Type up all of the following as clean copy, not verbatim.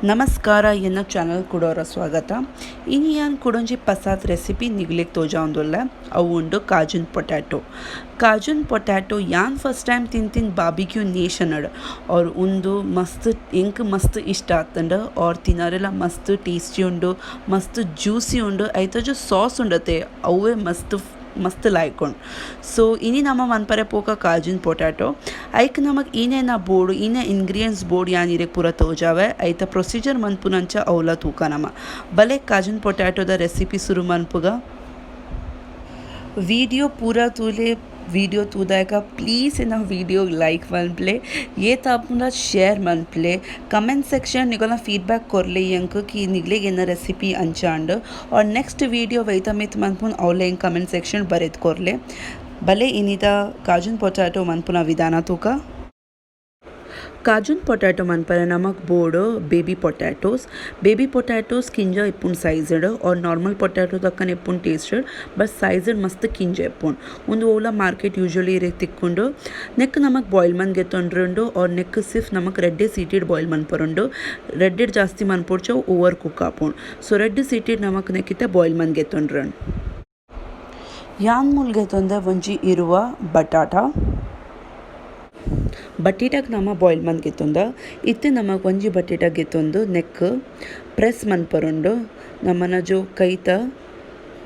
ನಮಸ್ಕಾರ ಎನ್ನ ಚಾನಲ್ ಕೊಡೋರ ಸ್ವಾಗತ. ಇನಿ ಯಾನ್ ಕೊಡೊಂಜಿ ಪಸಾತ್ ರೆಸಿಪಿ ನಿಗ್ಲಿಕ್ ತೋಜಾಂದುಲ್ಲ ಅವು ಉಂಡು ಕಾಜುನ್ ಪೊಟ್ಯಾಟೊ ಯಾನ್ ಫಸ್ಟ್ ಟೈಮ್ ತಿಂತಿನ್ ಬಾರ್ಬಿಕ್ಯೂ ನೇಷನಡ್ और ಉಂದು ಮಸ್ತ್ ಎಂಕ್ ಮಸ್ತ್ ಇಷ್ಟ ಆತಂಡ और ತಿನ್ನರೆಲ್ಲ ಮಸ್ತ್ ಟೇಸ್ಟಿ ಉಂಡು, ಮಸ್ತ್ ಜ್ಯೂಸಿ ಉಂಡು, ಐತ ಜೊ ಸಾಸ್ ಉಂಡತೆ ಅವೇ मस्त लायकोण. सो इनी नम मनपरे पोका काजून पोटॅटो ऐक नमक इने ना बोर्ड इने इंग्रीडियंट्स बोर्ड यान इरे पूरा तोजावे ऐत प्रोसीजर मनपुनंचा अवला तूका नम भले काजून पोटॅटो द रेसिपी शुरू मनपुगा वीडियो पूरा तुले वीडियो तूदायका प्लीज़ ना वीडियो लाइक मन प्ले ये तापुना शेयर मन प्ले कमेंट सेक्शन निगोला फीडबैक कोरले यंक कि निगले गेना रेसिपी अंचांड और नेक्स्ट वीडियो वैता मित मनपुन औले कमेंट सेक्शन बरेत कोरले भले इनिता काजून पोटॅटो मनपुना विधान तूका काजून पोटॅटो मनपरे नमक बोर्ड बेबी पोटॅटोस किंजा इप्पुन साइजड और नॉर्मल पोटॅटो तक्कन इप्पुन टेस्टेड बट साइजड मस्त किंजा इप्पुन उंದು ಓಲ ಮಾರ್ಕೆಟ್ ಯೂಶುವಲಿ ಇರೆ ತಿಕ್ಕೊಂಡು ನೆಕ್ ನಮಕ್ ಬಾಯ್ಲ್ ಮನ್ ಗೆತ್ತೊಂಡ್ರುಂಡು और ನೆಕ್ ಸಿರ್ಫ್ ನಮಕ್ ರೆಡ್ಡೆ ಸೀಟೆಡ್ ಬಾಯ್ಲ್ ಮನ್ಪರುಂಡು ರೆಡ್ಡೆಡ್ ಜಾಸ್ತಿ ಮನ್ಪೊಡ್ಚ ಓವರ್ ಕುಕ್ ಆಪುಂಡು ಸೊ ರೆಡ್ ಸೀಟೆಡ್ ನಮಕ್ ನೆಕ್ಕಿತ್ತೆ ಬಾಯ್ಲ್ ಮನ್ ಗೆತ್ತೊಂಡ್ರುಂಡು ಯಾನ್ ಮುಲ್ ಗೆತ್ತೊಂದ ಒಂಜಿ ಇರುವ बटेटाक नम बायल मन घेतोंद इत्ते नमक ಒಂಜಿ बटेटा घेतोंद नेक प्रेस मनपरुंडु नमन जो कैता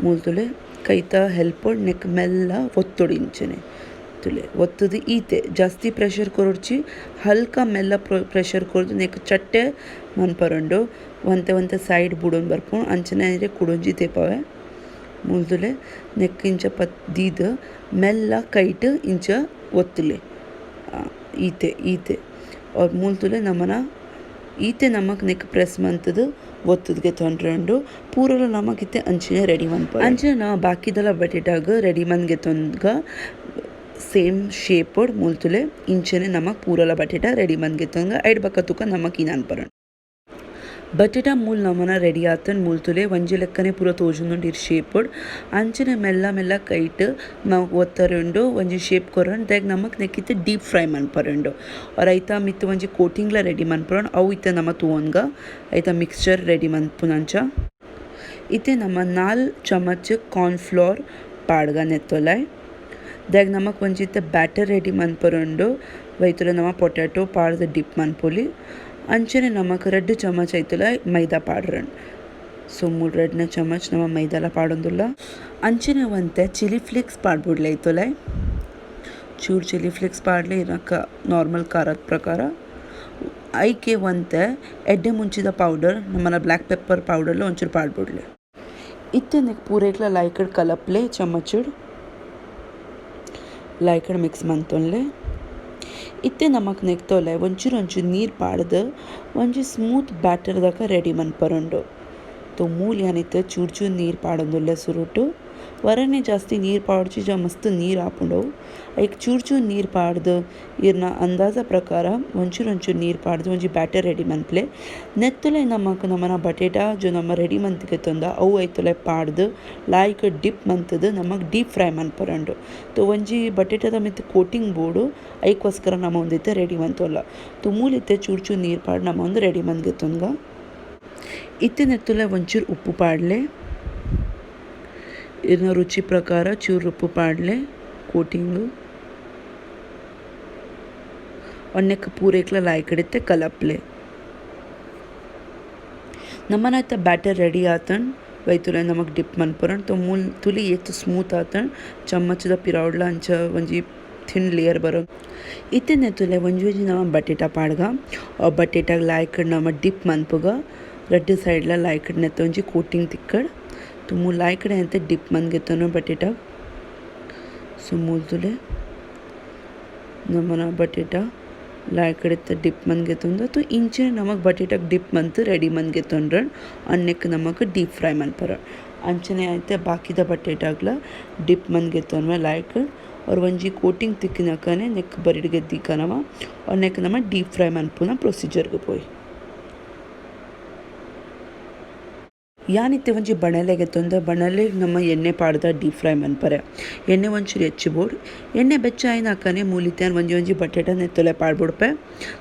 मूलतुले कैता हेल्प नेक मेल्ल ಒತ್ತೊಡಿಂಚನೆ ತುಲೆ ಒತ್ತುದು ಈತೆ ಜಾಸ್ತಿ ಪ್ರೆಷರ್ ಕೊರೊಡ್ಚಿ ಹಲ್ಕ ಮೆಲ್ಲ ಪ್ರೆಷರ್ ಕೊರ್ದು ನೆಕ್ ಚಟ್ಟೆ ಮನ್ಪರುಂಡು ಒಂತೆ ಸೈಡ್ ಬುಡೊನ್ ಬರ್ಪುಂಡು ಅಂಚನೆ ಅಂದ್ರೆ ಕುಡೊಂಜಿ ತೆಪವೆ ಮೂಲ್ದುಲೆ ನೆಕ್ ಇಂಚ ದೀದ್ ಮೆಲ್ಲ ಕೈಟ್ ಇಂಚ ಒತ್ತುಲೆ ಈತೆ और मूलतुले नमना ಈತೆ नमक नेक प्रेस मंतद ಒತ್ತುದ್ಗೆ ತೊಂಡ್ರಂಡು ಪೂರಲ ನಮಕ್ ಇತ್ತೆ ಅಂಚಿನ ರೆಡಿ ಮನ್ಪ ಅಂಚಿನ ನಾ ಬಾಕಿದಲ ಬಟೇಟಾಗ ರೆಡಿ ಮನ್ಗೆ ತೊಂದ್ಗ ಸೇಮ್ ಶೇಪಡ್ ಮೂಲ್ತುಲೆ ಇಂಚನೆ ನಮಕ್ ಪೂರಲ ಬಟೇಟಾ ರೆಡಿ ಮನ್ಗೆ ತೊಂದ್ಗ ಐಡ್ ಬಕ್ಕ ತುಕ ನಮಕ್ ಇನಾನ್ ಪರಣ बटेटा मूल नमना रेडी आतन मूलतुले ಒಂಜಿ ಲೆಕ್ಕನೆ ಪೂರ ತೋಜುಂದುಂಡು ಇರ್ ಶೇಪಡ್ ಅಂಚನೆ ಮೆಲ್ಲ ಮೆಲ್ಲ ಕೈಟ್ ನಾವು ಒತ್ತರುಂಡು ಒಂಜಿ ಶೇಪ್ ಕೊರನ್ ದೆಗ್ ನಮಕ್ ನೆಕ್ಕಿತ್ತೆ ಡೀಪ್ ಫ್ರೈ ಮನ್ಪರುಂಡು और ಐತ ಮಿತ್ತು ಒಂಜಿ ಕೋಟಿಂಗ್ಲ ರೆಡಿ ಮನ್ಪರನ್ ಅವು ಇತ್ತೆ ನಮ ತೂವನ್ಗ ಐತ ಮಿಕ್ಸ್ಚರ್ ರೆಡಿ ಮನ್ಪುನಂಚ ಇತ್ತೆ ನಮ 4 ಚಮಚ ಕಾರ್ನ್ ಫ್ಲೋರ್ ಪಾಡ್ಗ ನೆತ್ತೊಲೈ ದೆಗ್ ನಮಕ್ ಒಂಜಿ ಇತ್ತೆ ಬ್ಯಾಟರ್ ರೆಡಿ ಮನ್ಪರುಂಡು ವೈತುಲೆ ನಮ ಪೊಟ್ಯಾಟೊ ಪಾಡ್ದ ಡಿಪ್ ಮನ್ಪೊಲಿ अंचने नमक 2 चमच आयतुला मैदा पाड्रन सो 3 चमच नम मैदाला पाडोंदुल्ला अंचने वंते चिली फ्लेक्स पाड्बुड्ले आयतुला चूर चिली फ्लेक्स पाड्ले इनक नार्मल कारद प्रकार ಐಕೆ ಒಂತೆ ಎಡ್ಡೆ ಮುಂಚಿದ ಪೌಡರ್ ನಮ್ಮನ ಬ್ಲ್ಯಾಕ್ ಪೆಪ್ಪರ್ ಪೌಡರ್ಲ ಒಂಚೂರು ಪಾಡ್ಬುಡ್ಲೆ ಇತ್ತೆ ನೆಕ್ ಪೂರೆಗ್ಲ ಲೈಕಡ್ ಕಲಪ್ಲೆ ಚಮಚಡ್ ಲೈಕಡ್ ಮಿಕ್ಸ್ ಮಂತೊನ್ಲೆ इत्ते नमक नेक्तोले ಒಂಚೂರು ನೀರು ಪಾಡ್ದು ಒಂಜಿ ಸ್ಮೂತ್ ಬ್ಯಾಟರ್ ದಾಕ ರೆಡಿ ಮನ್ಪರುಂಡು तो मूल यानिtte चूर ನೀರು ಪಾಡೊಂದುಲ್ಲೆ ಸುರುಟು ವರನೆ ಜಾಸ್ತಿ ನೀರು ಪಾಡ್ಚಿ ಜ ಮಸ್ತ್ ನೀರು ಆಪುಂಡವು ಐಕ್ ಚೂರ್ ನೀರು ಪಾಡ್ದು ಇರ್ನ ಅಂದಾಜ ಪ್ರಕಾರ ಒಂಚೂರು ನೀರು ಪಾಡ್ದು ಒಂಜಿ ಬ್ಯಾಟರ್ ರೆಡಿ ಮನ್ಪ್ಲೆ ನೆತ್ತಲೆ ನಮಕ್ ನಮನ ಬಟೇಟಾ ಜೊ ನಮ್ಮ ರೆಡಿ ಮಂತಿಗೆ ತೊಂದ ಅವು ಐತಲೆ ಪಾಡ್ದು ಲಾಯ್ಕ್ ಡಿಪ್ ಮಂತದ ನಮಕ್ ಡೀಪ್ ಫ್ರೈ ಮನ್ಪರಂಡು तो ಒಂಜಿ ಬಟೇಟದ ಮಿತ್ ಕೋಟಿಂಗ್ ಬೋಡು ಐಕೋಸ್ಕರ ನಮ್ಮ ಒಂದಿತ್ತೆ ರೆಡಿ ಮಂತೊಲ್ಲ तो ಮೂಲಿತ್ತೆ ಚೂರ್ ನೀರು ಪಾಡ್ ನಮ್ಮ ಒಂದು ರೆಡಿ ಮಂತ್ಗೆ ತೊಂದ್ಗ ಇತ್ತೆ ನೆತ್ತಲೆ ಒಂಚೂರು ಉಪ್ಪು ಪಾಡ್ಲೆ ಇನ್ನ ರುಚಿ ಪ್ರಕಾರ ಚೂರು ಉಪ್ಪು ಪಾಡ್ಲೆ ಕೋಟಿಂಗು ಒನ್ನೆಕ್ ಪೂರೆಕ್ಲ ಲಾಯ್ಕಡಿತ್ತೆ ಕಲಪ್ಲೆ ನಮ್ಮನ ಐತ ಬ್ಯಾಟರ್ ರೆಡಿ ಆತನ್ ವೈತುಲೆ ನಮಕ್ ಡಿಪ್ ಮನ್ಪುರನ್ तो ಮೂಲ್ ತುಲಿ ಏತು ಸ್ಮೂತ್ ಆತನ್ ಚಮ್ಮಚದ ಪಿರೌಡ್ಲ ಅಂಚ ಒಂಜಿ ಥಿನ್ ಲೇಯರ್ ಬರೋ ಇತ್ತೆ ನೆತ್ತಲೆ ಒಂಜಿ ನಮ ಬಟೇಟಾ ಪಾಡ್ಗ ಆ ಬಟೇಟಾಗ ಲಾಯ್ಕಡ್ ನಮ ಡಿಪ್ ಮನ್ಪುಗ ರೆಡ್ ಸೈಡ್ಲ ಲಾಯ್ಕಡ್ ನೆತ್ತ ಒಂಜಿ ಕೋಟಿಂಗ್ ತಿಕ್ಕಡ್ तो मूल लायकड़े अंत डिप मन घेतोन बटेटा सो मूलतुले नमना बटेटा लायकड़े डिप मन घेतोंद तो इंचे नमक बटेटा डिप मंत रेडी मन घेतोंड्रन अन्नेक नमक डीप फ्रೈ मन्पर अंचने आयते बाकिद बटेटाग्ला डिप मन घेतोन लायकड़ और ಒಂಜಿ ಕೋಟಿಂಗ್ ತಿಕ್ಕಿನಕನೆ ನೆಕ್ ಬರಿಡ್ ಗೆದ್ದಿಕನಮ और ನೆಕ್ ನಮ ಡೀಪ್ ಫ್ರೈ ಮನ್ಪುನ ಪ್ರೊಸೀಜರ್ಗೆ ಪೋಯಿ ಯಾನಿತ್ತೆ ಒಂಜಿ ಬಣಲೆಗೆ ತೊಂದ ಬಣಲೆಗ್ ನಮ್ಮ ಎಣ್ಣೆ ಪಾಡ್ದ ಡೀಪ್ ಫ್ರೈ ಮನ್ಪರೆ ಎಣ್ಣೆ ಒಂಚೂರು ಹೆಚ್ಚಿಬೋಡು ಎಣ್ಣೆ ಬೆಚ್ಚ ಆಯ್ನಾಕನೆ ಮೂಲಿತ್ಯಾನ್ ಒಂಜಿ ಬಟೇಟ ನೆತ್ತೊಲೆ ಪಾಡ್ಬಿಡ್ಪೆ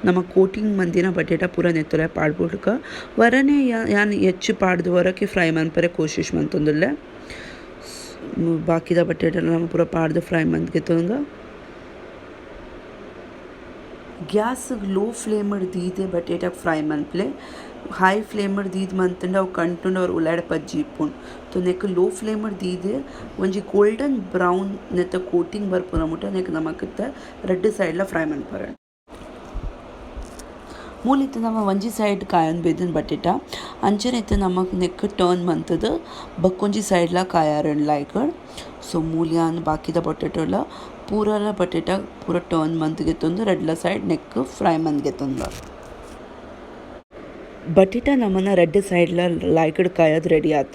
ನಮ್ಮ ಕೋಟಿಂಗ್ ಮಂದಿನ ಬಟೇಟ ಪೂರ ನೆತ್ತೊಲೆ ಪಾಡ್ಬಿಡ್ಕ ವರನೆ ಯಾನ್ ಹೆಚ್ಚು ಪಾಡ್ದು ವರಕ್ಕೆ ಫ್ರೈ ಮನ್ಪರೆ ಕೋಶಿಶ್ ಮಂತೊಂದುಲ್ಲೆ ಬಾಕಿದ ಬಟೇಟ ನಮ್ಮ ಪೂರ ಪಾಡ್ದು ಫ್ರೈ ಮಂತ್ಗೆ ತೊಂಗ ಗ್ಯಾಸ್ ಲೋ ಫ್ಲೇಮಡ್ ದೀದೆ ಬಟೇಟ ಫ್ರೈ ಮನ್ಪಲೆ ಹೈ ಫ್ಲೇಮಡ್ ದೀದ್ ಮಂತಂಡ ಅವು ಕಂಟುಂಡು ಅವ್ರು ಉಳ್ಳಾಡೆ ಪಜ್ಜಿ ಇಪ್ಪುಂಡು ತೊ ನೆಕ್ ಲೋ ಫ್ಲೇಮಡ್ ದೀದೆ ಒಂಜಿ ಗೋಲ್ಡನ್ ಬ್ರೌನ್ ನೆತ್ತ ಕೋಟಿಂಗ್ ಬರ್ಪುನ ಮುಟ ನೆಕ್ ನಮಕಿತ್ತ ರೆಡ್ ಸೈಡ್ಲ ಫ್ರೈ ಮನ್ಪರೆ ಮೂಲಿತ್ತು ನಮ್ಮ ಒಂಜಿ ಸೈಡ್ ಕಾಯನ್ ಬೇದನ್ ಬಟೇಟ ಅಂಚನೆ ಇತ್ತು ನಮಕ್ ನೆಕ್ ಟರ್ನ್ ಮಂತದ ಬಕ್ಕೊಂಜಿ ಸೈಡ್ಲ ಕಾಯಾರನ್ ಲೈಕಡ್ ಸೊ ಮೂಲ್ಯಾನ್ ಬಾಕಿದ ಬಟೇಟೋಲ ಪೂರಲ ಬಟೇಟ ಪೂರ ಟರ್ನ್ ಮಂತ್ಗೆ ತಂದು ರೆಡ್ಲ ಸೈಡ್ ನೆಕ್ ಫ್ರೈ ಮಂತ್ಗೆ ತಂದ ಬಟೇಟ ನಮ್ಮನ್ನ ರೆಡ್ ಸೈಡ್ಲ ಲೈಕಡ್ ಕಾಯೋದು ರೆಡಿ ಆತ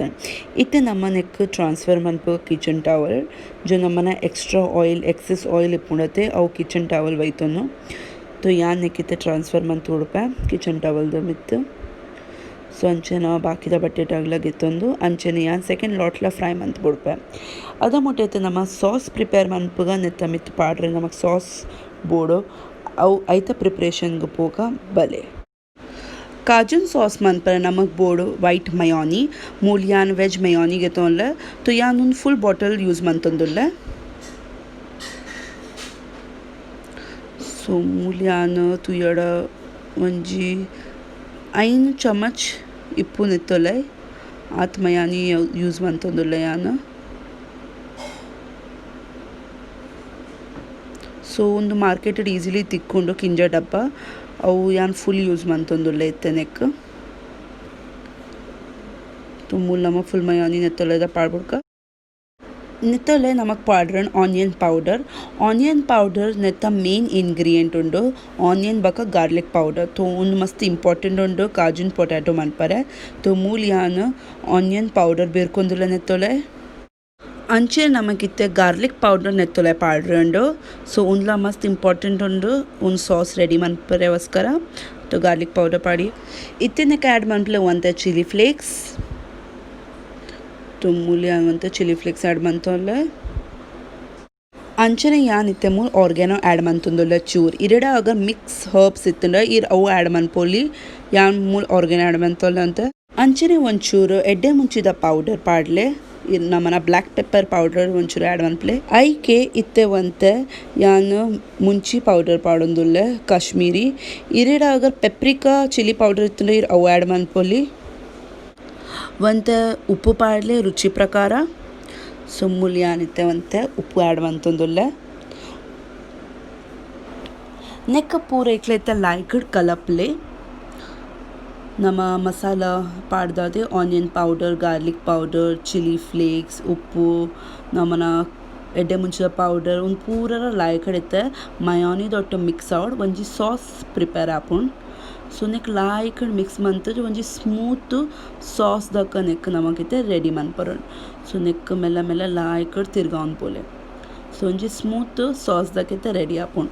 ಇತ್ತೆ ನಮ್ಮ ನೆಕ್ ಟ್ರಾನ್ಸ್ಫರ್ ಮನ್ಪು ಕಿಚನ್ ಟವಲ್ ಜೊ ನಮ್ಮನ್ನ ಎಕ್ಸ್ಟ್ರಾ ಆಯಿಲ್ ಎಕ್ಸೆಸ್ ಆಯಿಲ್ ಇಪ್ಪುಂಡತೆ ಅವು ಕಿಚನ್ ಟವಲ್ ವೈತನು तो यान नेकिते ट्रांसफर मन तोड़पे किचन टवल मित्त सो अंचेन बाकी बटेटागला ಗೆತ್ತೊಂದು ಅಂಚೆನೆ ಯಾನ್ ಸೆಕೆಂಡ್ ಲಾಟ್ಲ ಫ್ರೈ ಮಂತ್ ಬಿಡ್ಪೆ ಅದ ಮುಟ್ಟೈತೆ ನಮ್ಮ ಸಾಸ್ ಪ್ರಿಪೇರ್ ಮನ್ಪುಗ ನೆತ್ತ ಮಿತ್ ಪಾಡ್ರೆ ನಮಕ್ ಸಾಸ್ ಬೋಡು ಅವು ಐತ ಪ್ರಿಪ್ರೇಷನ್ಗೆ ಪೋಗ ಬಲೆ काजन सॉस मनपर नमक बोर्ड वाइट मयोनी मूल यान वेज मयोनी ಗೆತ್ತೊಂಡ್ಲೆ तो यान उन फुल बॉटल यूज़ मंतंदुल्ले सो मूल्यान तुयड ಒಂಜಿ 5 ಚಮಚ್ ಇಪ್ಪು ನೆತ್ತೊಲೆ ಆತ್ ಮಯಾನಿ ಯೂಸ್ ಮಂತೊಂದುಲ್ಲೆ ಯಾನ್ ಸೊ ಒಂದು ಮಾರ್ಕೆಟೆಡ್ ಈಸಿಲಿ ತಿಕ್ಕೊಂಡು ಕಿಂಜ ಡಬ್ಬ ಅವು ಯಾನ್ ಫುಲ್ ಯೂಸ್ ಮಂತೊಂದುಲ್ಲೆ ಇತ್ತೆನೆಕ್ तो मूल नमक फुल मयानी ನೆತ್ತೊಲೆದ ಪಾಡ್ಬಿಡ್ಕ ನೆತ್ತೊಲೆ ನಮಕ್ ಪಾಡ್ರನ್ ಆನಿಯನ್ ಪೌಡರ್ ನೆತ್ತ ಮೇನ್ ಇಂಗ್ರೀಡಿಯೆಂಟ್ ಉಂಡು ಆನಿಯನ್ ಬಕ ಗಾರ್ಲಿಕ್ ಪೌಡರ್ ತೋ ಒಂದು ಮಸ್ತ್ ಇಂಪಾರ್ಟೆಂಟ್ ಉಂಡು ಕಾಜುನ್ ಪೊಟ್ಯಾಟೊ ಮನ್ಪರೆ ತೋ ಮೂಲ್ ಯಾನ್ ಆನಿಯನ್ ಪೌಡರ್ ಬೇರ್ಕೊಂದುಲ್ಲ ನೆತ್ತೊಲೆ ಅಂಚೆ ನಮಗಿತ್ತೆ ಗಾರ್ಲಿಕ್ ಪೌಡರ್ ನೆತ್ತೊಲೆ ಪಾಡ್ರಂಡು ಸೊ ಉಂಡ್ಲ ಮಸ್ತ್ ಇಂಪಾರ್ಟೆಂಟ್ ಉಂಡು ಒಂದು ಸಾಸ್ ರೆಡಿ ಮನ್ಪರೆಗೋಸ್ಕರ ತೋ ಗಾರ್ಲಿಕ್ ಪೌಡರ್ ಪಾಡಿ ಇತ್ತಿನಕ್ಕೆ ಆ್ಯಡ್ ಮನ್ಪಲೆ ಒಂತೆ ಚಿಲ್ಲಿ ಫ್ಲೇಕ್ಸ್ तो मूल्य आगंत चिली फ्लेक्स ऐड मंतोल्ले अंचने यान इत्ते मूल ऑर्गेनो ऐड मंतुंदुल्ले चूर इरेडा अगर मिक्स हर्ब्स इत्तुंडे इर अವು ऐड मन्पोली यान मूल ऑर्गेनो ऐड मंतोल्ले अंत अंचने ಒಂಚೂರು ಎಡ್ಡೆ ಮುಂಚಿದ ಪೌಡರ್ ಪಾಡ್ಲೆ ನಮ್ಮನ ಬ್ಲ್ಯಾಕ್ ಪೆಪ್ಪರ್ ಪೌಡರ್ ಒಂಚೂರು ಆ್ಯಡ್ ಮನ್ಪ್ಲೆ ಐಕೆ ಇತ್ತೆ ಒಂತೆ ಯಾನ್ ಮುಂಚಿ ಪೌಡರ್ ಪಾಡೊಂದುಲ್ಲೆ ಕಾಶ್ಮೀರಿ ಇರೆಡ ಅಗರ್ ಪೆಪ್ರಿಕಾ ಚಿಲ್ಲಿ ಪೌಡರ್ ಇತ್ತುಂಡೆ ಇರ್ ಅವು ಆ್ಯಡ್ ಮನ್ಪೊಲಿ ಒಂತೆ ಉಪ್ಪು ಪಾಡ್ಲೆ ರುಚಿ ಪ್ರಕಾರ ಸೊ ಮೂಲ್ಯಾನಿತ್ತೆ ಒಂತೆ ಉಪ್ಪು ಆ್ಯಡ್ ಮಂತೊಂದುಲ್ಲೆ ನೆಕ್ಕ ಪೂರ ಇಕ್ಲೆತ್ತ ಲೈಕಡ್ ಕಲಪ್ಲೆ ನಮ್ಮ ಮಸಾಲ ಪಾಡ್ದಾದೆ onion powder garlic powder chilli flakes ಉಪ್ಪು ನಮ್ಮನ ಎಡ್ಡೆ ಮುಂಚಿದ ಪೌಡರ್ ಒಂದು ಪೂರರ ಲೈಕಡ್ ಇತ್ತೆ ಮಯೋನಿದೊಟ್ಟು ಮಿಕ್ಸ್ ಔಟ್ ಒಂಜಿ ಸಾಸ್ ಪ್ರಿಪೇರ್ ಆಪುಂಡು ಸೊ ನೆಕ್ ಲಾಯ್ಕಡ್ ಮಿಕ್ಸ್ ಮಂತದ ಒಂಜಿ ಸ್ಮೂತ್ ಸಾಸ್ ದಕ್ಕ ನೆಕ್ ನಮಗಿತ್ತೆ ರೆಡಿ ಮನ್ಪರೋಣ ಸೊ ನೆಕ್ ಮೆಲ್ಲ ಮೆಲ್ಲ ಲಾಯ್ಕಡ್ ತಿರ್ಗಾವನ್ ಪೋಲೆ ಸೊ ಒಂಜಿ ಸ್ಮೂತ್ ಸಾಸ್ ದಕ್ಕಿತ್ತೆ ರೆಡಿ ಆಪುಂಡು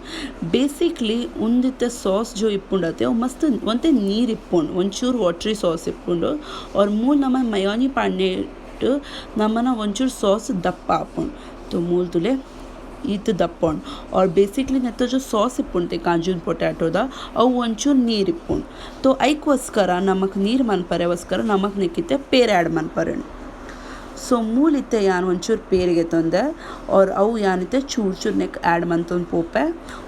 ಬೇಸಿಕ್ಲಿ ಉಂದಿತ್ತೆ ಸಾಸ್ ಜೋ ಇಪ್ಪುಂಡತೆ ಅವು ಮಸ್ತ್ ಒಂತೆ ನೀರು ಇಪ್ಪುಂಡು ಒಂಚೂರು ವಾಟ್ರಿ ಸಾಸ್ ಇಪ್ಪುಂಡು ಅವ್ರ ಮೂಲ್ ನಮ್ಮ ಮಯೋನಿ ಪಾಡ್ನೆ ಇಟ್ಟು ನಮ್ಮನ ಒಂಚೂರು ಸಾಸ್ ದಪ್ಪ ಆಪುಂಡು तो मूल तुले इत दप्पण और बेसिकली नेतो जो सॉस इप्पुंटे काजून पोटैटोदा अವು ಒಂಚೂರು ನೀರು ಇಪ್ಪುಂಡು तो ಐಕೋಸ್ಕರ ನಮಕ್ ನೀರು ಮನ್ಪರೆಗೋಸ್ಕರ ನಮಕ್ ನೆಕ್ಕಿತ್ತೆ ಪೇರ್ ಆ್ಯಡ್ ಮನ್ಪರೆಣ್ ಸೊ ಮೂಲ್ ಇತ್ತೆ ಯಾನ್ ಒಂಚೂರು ಪೇರಿಗೆ ತಂದೆ और ಅವು ಯಾನಿತ್ತೆ ಚೂರು ಚೂರು ನೆಕ್ ಆ್ಯಡ್ ಮಂತೊಂದು ಪೋಪೆ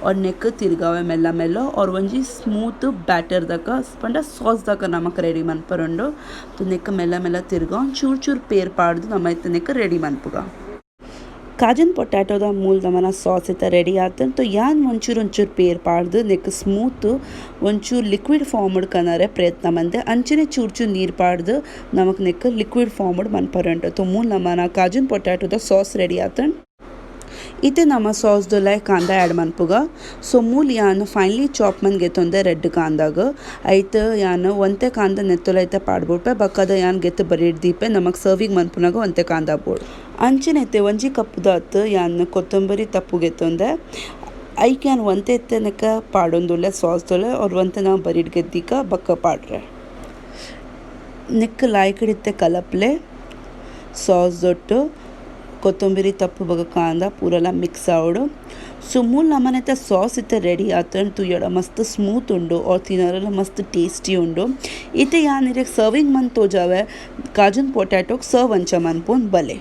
और ನೆಕ್ ತಿರ್ಗಾವೆ ಮೆಲ್ಲ ಮೆಲ್ಲ और ಒಂಜಿ ಸ್ಮೂತ್ ಬ್ಯಾಟರ್ ದಕ ಪಂಡ ಸಾಸ್ ದಕ ನಮಕ್ ರೆಡಿ ಮನ್ಪರಂಡು तो ನೆಕ್ ಮೆಲ್ಲ ಮೆಲ್ಲ ತಿರ್ಗಾ ಚೂರು ಚೂರು ಪೇರ್ ಪಾಡ್ದು ನಮ್ಮ ಇತ್ತೆ ನೆಕ್ ರೆಡಿ ಮನ್ಪುಗ ಕಾಜನ್ ಪೊಟ್ಯಾಟೋದ ಮೂಲ್ ನಮನ ಸಾಸ್ ಇತ್ತ ರೆಡಿ ಆತನ್ तो ಯಾನ್ ಒಂಚೂರು ಪೇರ್ ಪಾಡ್ದು ನೆಕ್ ಸ್ಮೂತ್ ಒಂಚೂರು ಲಿಕ್ವಿಡ್ ಫಾರ್ಮ್ಡ್ ಕನರೆ ಪ್ರಯತ್ನ ಮಂದೆ ಅಂಚನೆ ಚೂರು ನೀರು ಪಾಡ್ದು ನಮಕ್ ನೆಕ್ ಲಿಕ್ವಿಡ್ ಫಾರ್ಮ್ಡ್ ಮನ್ಪರಂಟು तो ಮೂಲ್ ನಮನ ಕಾಜನ್ ಪೊಟ್ಯಾಟೋದ ಸಾಸ್ ರೆಡಿ ಆತನ್ इते नम सॉस दोलाय कांदा ऐड मन्पुग सो मूल यान फाइनली चॉप मन ಗೆತ್ತೊಂದೆ ರೆಡ್ ಕಾಂದಾಗ ಐತ ಯಾನ್ ಒಂತೆ ಕಾಂದ ನೆತ್ತೊಲೈತೆ ಪಾಡ್ಬಿಡ್ಪೆ ಬಕ್ಕದ ಯಾನ್ ಗೆತ್ತ ಬರೀಡ್ ದೀಪೆ ನಮಕ್ ಸರ್ವಿಂಗ್ ಮನ್ಪುನಾಗ ಒಂತೆ ಕಾಂದ ಬೋಡ್ ಅಂಚೆನೈತೆ ಒಂಜಿ ಕಪ್ಪುದಾತ್ ಯಾನ್ ಕೊತ್ತಂಬರಿ ತಪ್ಪು ಗೆತ್ತೊಂದೆ ಐಕ್ ಯಾನ್ ಒಂತೆ ಎತ್ತನಕ ಪಾಡೊಂದುಲ್ಲೆ ಸಾಸ್ ದೊಲೆ ಅವ್ರ ಒಂತೆ ನಾವು ಬರೀಡ್ ಗೆದ್ದಿಕ ಬಕ್ಕ ಪಾಡ್ರೆ ನೆಕ್ ಲಾಯ್ಕಡಿತ್ತೆ ಕಲಪ್ಲೆ ಸಾಸ್ ದೊಟ್ಟು ಕೊತ್ತಂಬರಿ ತಪ್ಪು ಬಗ ಕಾಂದ ಪೂರಲ ಮಿಕ್ಸ್ आवडो सो मूल नमन इतना सॉस इतना रेडी आता तू यड़ा मस्त स्मूथ उंडो और तिनारला मस्त टेस्टी उंडो इते यहाँ निरे सर्विंग मन तो जावे काजून पोटैटो सर्व अंचा मन पोन बले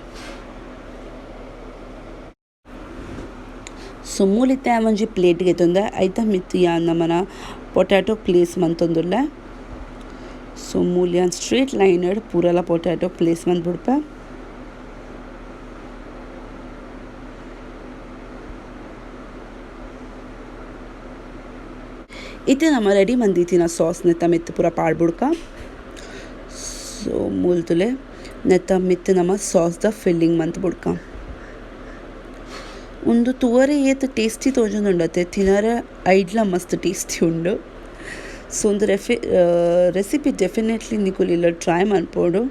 सो मूल इतना मंजी प्लेट घेतुंदा आयता मित्त यहाँ नमना पोटैटो प्लेस मन तंदुल्ला सो मूल यहाँ स्ट्रेट लाइनर पूराला पोटैटो प्लेस मन बुड़पा इतने नम रेडी मंदीतिना सॉस नेता मित्त पूरा पाड़बुड़का सो मूल तुले नेता मित्त नम सॉस द फिल्लिंग मंत बुड़का उंदु तूवरे येत टेस्टी तोजुंदुंडते तिनारे ऐड्ला मस्त टेस्टी उंडु सो उंदु रेसिपी डेफिनेटली निकुल ट्राई मन्पोडु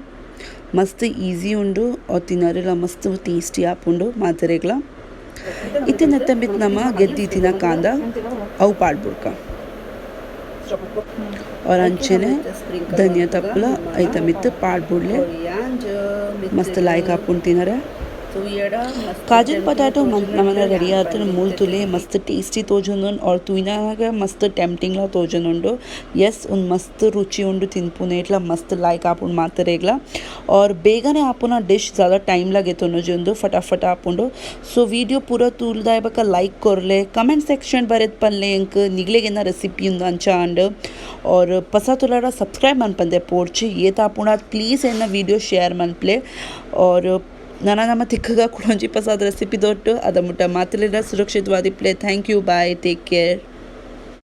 मस्त ಈಸಿ ಉಂಡು और ತಿನ್ನರೆಲ್ಲ मस्त ಟೇಸ್ಟಿ ಆಪುಂಡು ಮಾತರೆಗ್ಲ ಇತ್ತೆ ನೆತ್ತ ಮಿತ್ ನಮ ಗೆದ್ದಿ ತಿನ ಕಾಂದ ಅವು ಪಾಡ್ಬುಡ್ಕ और अंचेने धनिया तपला ऐता मित्त पाड्बुडले मस्त लायक आपुन तिनरे काजू पोटैटो नमन रेडी आते मूल तुले मस्त टेस्टी तोजन और तुइना मस्त टेम्पटिंग ला तोजन उंडो यस उन मस्त रुचि उंडु तिनपुने इट्ला मस्त लायक आपुन मातरेग्ला और बेगने आपुना डिश ज़्यादा टाइम लगे तो नजोंदो फटाफट आपुंडो सो वीडियो पूरा तूलदाय बका लाइक करले कमेंट सेक्शन बरेद पल्ले इंक निगलेगेना रेसिपी उंद अंचा अंड और पसा तुलारा सब्सक्राइब मन पंदे पोर्ची ये तापुना प्लीज़ एना वीडियो शेयर मन प्ले और नाना नम तिक्कगा कुडोंजी पसाद रेसिपी दोट्टु अद मुट्ಟ ಮಾತಲೆಲ್ಲ ಸುರಕ್ಷಿತವಾದಿ ಪ್ಲೇ thank you bye take care